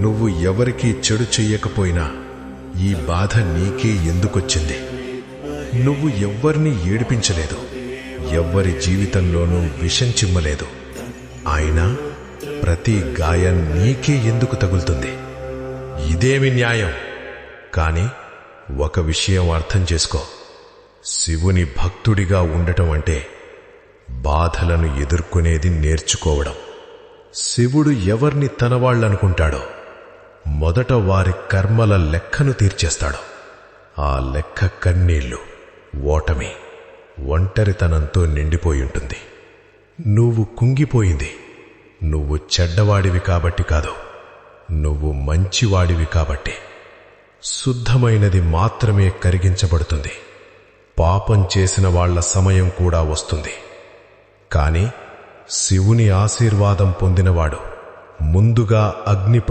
నువ్వు ఎవరికీ చెడు చెయ్యకపోయినా ఈ బాధ నీకే ఎందుకొచ్చింది? నువ్వు ఎవ్వరినీ ఏడిపించలేదు, ఎవ్వరి జీవితంలోనూ విషం చిమ్మలేదు. అయినా ప్రతి గాయం నీకే ఎందుకు తగులుతుంది? ఇదేమి న్యాయం? కాని ఒక విషయం అర్థం చేసుకో. శివుని భక్తుడిగా ఉండటం అంటే బాధలను ఎదుర్కొనేది నేర్చుకోవడం. శివుడు ఎవర్ని తనవాళ్లనుకుంటాడో మొదట వారి కర్మల లెక్కను తీర్చేస్తాడు. ఆ లెక్క కన్నీళ్లు, ఓటమి, ఒంటరితనంతో నిండిపోయుంటుంది. నువ్వు కుంగిపోయింది నువ్వు చెడ్డవాడివి కాబట్టి కాదు, నువ్వు మంచివాడివి కాబట్టి. శుద్ధమైనది మాత్రమే కరిగించబడుతుంది. పాపం చేసిన వాళ్ల సమయం కూడా వస్తుంది. కాని శివుని ఆశీర్వాదం పొందినవాడు ముందుగా అగ్ని